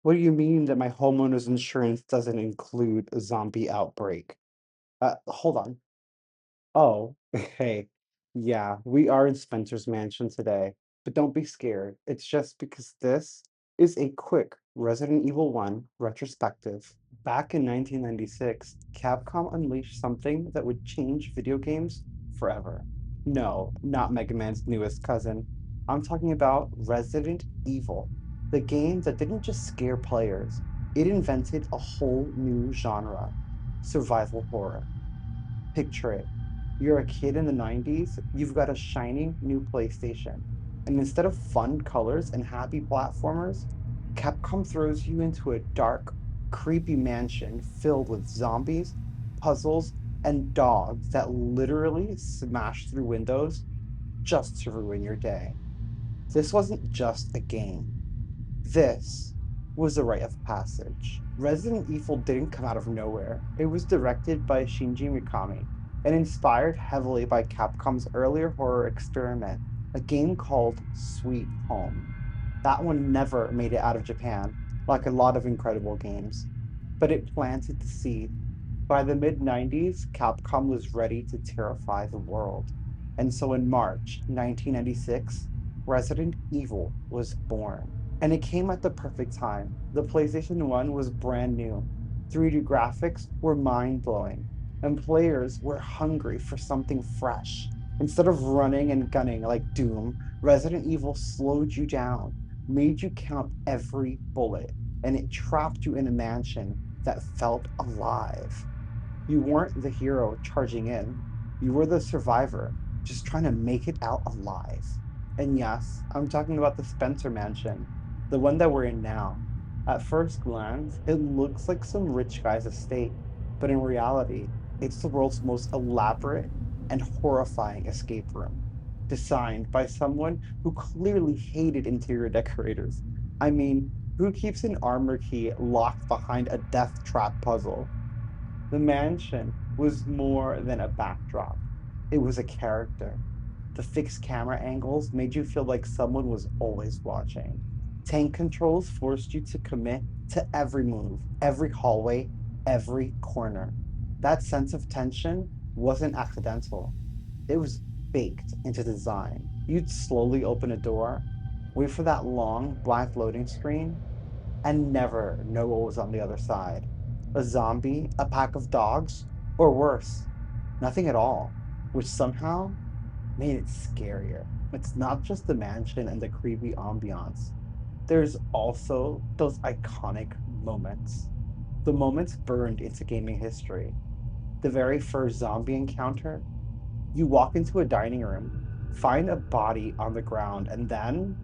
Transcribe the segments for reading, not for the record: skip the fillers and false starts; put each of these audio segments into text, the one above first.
What do you mean that my homeowner's insurance doesn't include a zombie outbreak? Hold on. Oh, hey. Yeah, we are in Spencer's mansion today, but don't be scared. It's just because this is a quick Resident Evil 1 retrospective. Back in 1996, Capcom unleashed something that would change video games forever. No, not Mega Man's newest cousin. I'm talking about Resident Evil, the game that didn't just scare players, it invented a whole new genre, survival horror. Picture it. You're a kid in the 90s, you've got a shiny new PlayStation, and instead of fun colors and happy platformers, Capcom throws you into a dark, creepy mansion filled with zombies, puzzles, and dogs that literally smash through windows just to ruin your day. This wasn't just a game. This was a rite of passage. Resident Evil didn't come out of nowhere. It was directed by Shinji Mikami and inspired heavily by Capcom's earlier horror experiment, a game called Sweet Home. That one never made it out of Japan, like a lot of incredible games, but it planted the seed. By the mid 90s, Capcom was ready to terrify the world. And so in March 1996, Resident Evil was born. And it came at the perfect time. The PlayStation 1 was brand new. 3D graphics were mind blowing, and players were hungry for something fresh. Instead of running and gunning like Doom, Resident Evil slowed you down, made you count every bullet, and it trapped you in a mansion that felt alive. You weren't the hero charging in, you were the survivor, just trying to make it out alive. And yes, I'm talking about the Spencer Mansion, the one that we're in now. At first glance, it looks like some rich guy's estate, but in reality, it's the world's most elaborate and horrifying escape room, designed by someone who clearly hated interior decorators. I mean, who keeps an armor key locked behind a death trap puzzle? The mansion was more than a backdrop. It was a character. The fixed camera angles made you feel like someone was always watching. Tank controls forced you to commit to every move, every hallway, every corner. That sense of tension wasn't accidental. It was baked into design. You'd slowly open a door, wait for that long black loading screen, and never know what was on the other side. A zombie, a pack of dogs, or worse, nothing at all, which somehow made it scarier. It's not just the mansion and the creepy ambiance. There's also those iconic moments. The moments burned into gaming history. The very first zombie encounter, you walk into a dining room, find a body on the ground, and then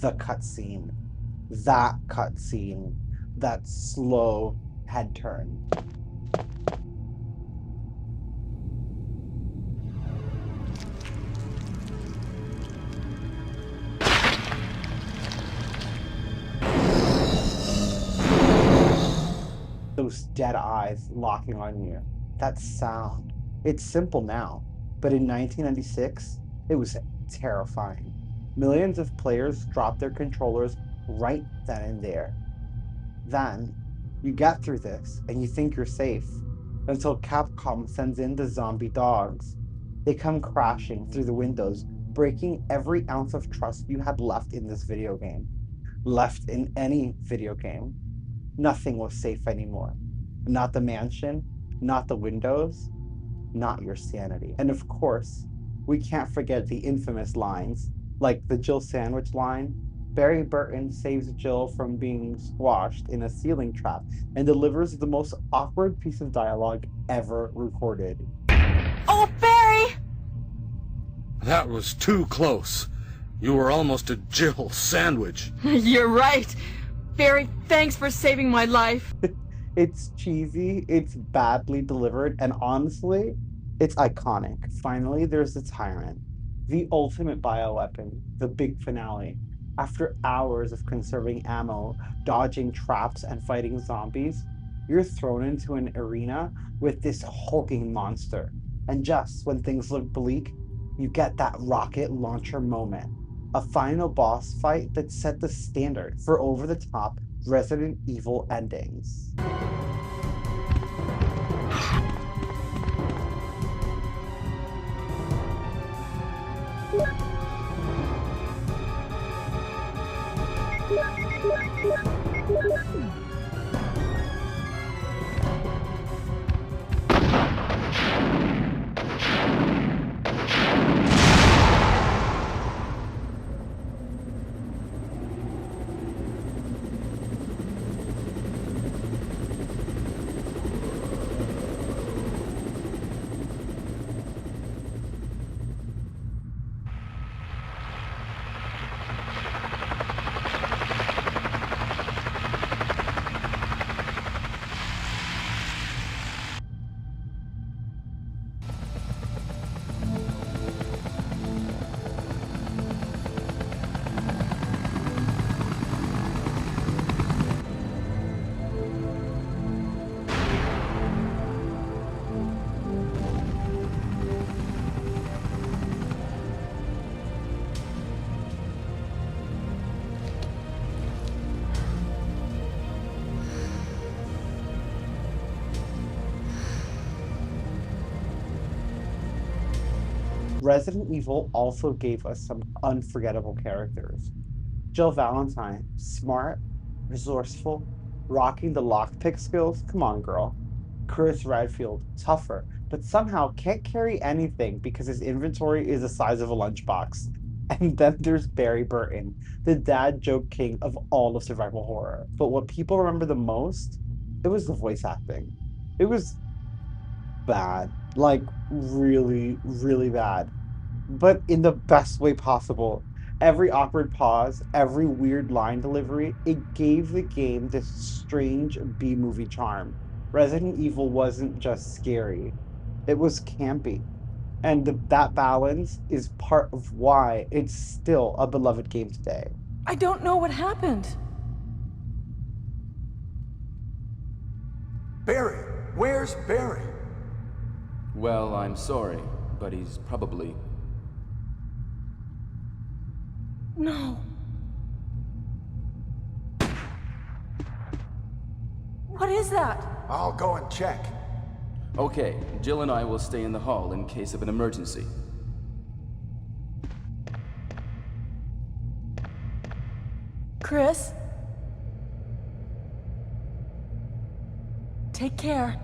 the cutscene. That cutscene, that slow head turn. Those dead eyes locking on you. That sound. It's simple now, but in 1996, it was terrifying. Millions of players dropped their controllers right then and there. Then you get through this and you think you're safe until Capcom sends in the zombie dogs. They come crashing through the windows, breaking every ounce of trust you had left in this video game, left in any video game. Nothing was safe anymore. Not the mansion, not the windows, not your sanity. And of course, we can't forget the infamous lines, like the Jill Sandwich line. Barry Burton saves Jill from being squashed in a ceiling trap and delivers the most awkward piece of dialogue ever recorded. Oh, Barry! That was too close. You were almost a Jill sandwich. You're right. Barry, thanks for saving my life. It's cheesy, it's badly delivered, and honestly, it's iconic. Finally, there's the Tyrant, the ultimate bioweapon, the big finale. After hours of conserving ammo, dodging traps, and fighting zombies, you're thrown into an arena with this hulking monster. And just when things look bleak, you get that rocket launcher moment. A final boss fight that set the standard for over the top Resident Evil endings. Resident Evil also gave us some unforgettable characters. Jill Valentine, smart, resourceful, rocking the lockpick skills. Come on, girl. Chris Redfield, tougher, but somehow can't carry anything because his inventory is the size of a lunchbox. And then there's Barry Burton, the dad joke king of all of survival horror. But what people remember the most, it was the voice acting. It was bad, like really, really bad, but in the best way possible. Every awkward pause, every weird line delivery, it gave the game this strange B movie charm. Resident Evil wasn't just scary, it was campy. And that balance is part of why it's still a beloved game today. I don't know what happened. Barry! Where's Barry? Well, I'm sorry, but he's probably... No. What is that? I'll go and check. Okay, Jill and I will stay in the hall in case of an emergency. Chris? Take care.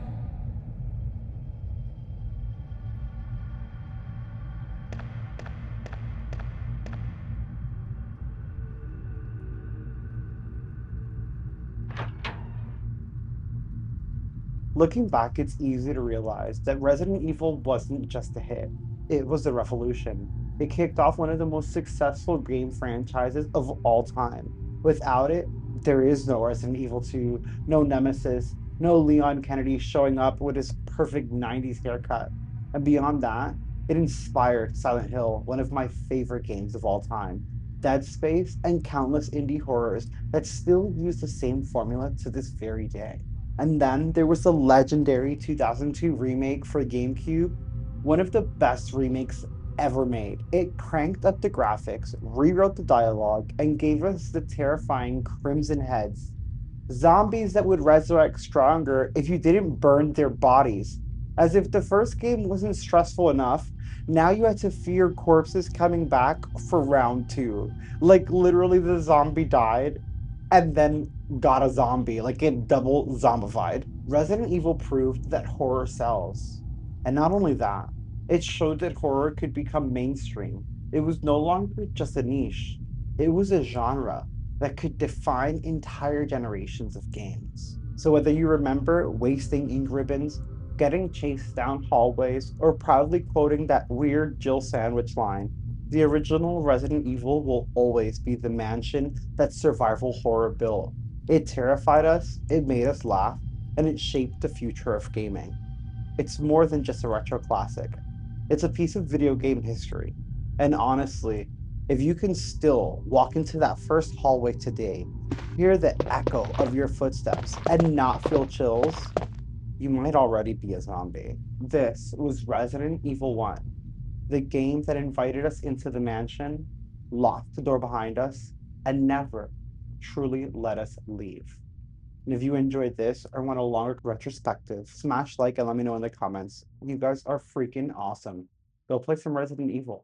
Looking back, it's easy to realize that Resident Evil wasn't just a hit, it was a revolution. It kicked off one of the most successful game franchises of all time. Without it, there is no Resident Evil 2, no Nemesis, no Leon Kennedy showing up with his perfect 90s haircut. And beyond that, it inspired Silent Hill, one of my favorite games of all time, Dead Space, and countless indie horrors that still use the same formula to this very day. And then there was the legendary 2002 remake for GameCube, one of the best remakes ever made. It cranked up the graphics, rewrote the dialogue, and gave us the terrifying Crimson Heads, zombies that would resurrect stronger if you didn't burn their bodies. As if the first game wasn't stressful enough, now you had to fear corpses coming back for round two. Like literally the zombie died and then got a zombie, like it double zombified. Resident Evil proved that horror sells. And not only that, it showed that horror could become mainstream. It was no longer just a niche, it was a genre that could define entire generations of games. So whether you remember wasting ink ribbons, getting chased down hallways, or proudly quoting that weird Jill sandwich line, the original Resident Evil will always be the mansion that survival horror built. It terrified us, it made us laugh, and it shaped the future of gaming. It's more than just a retro classic. It's a piece of video game history. And honestly, if you can still walk into that first hallway today, hear the echo of your footsteps, and not feel chills, you might already be a zombie. This was Resident Evil 1, the game that invited us into the mansion, locked the door behind us, and never, truly let us leave. And if you enjoyed this or want a longer retrospective, smash like and let me know in the comments. You guys are freaking awesome. Go play some Resident Evil.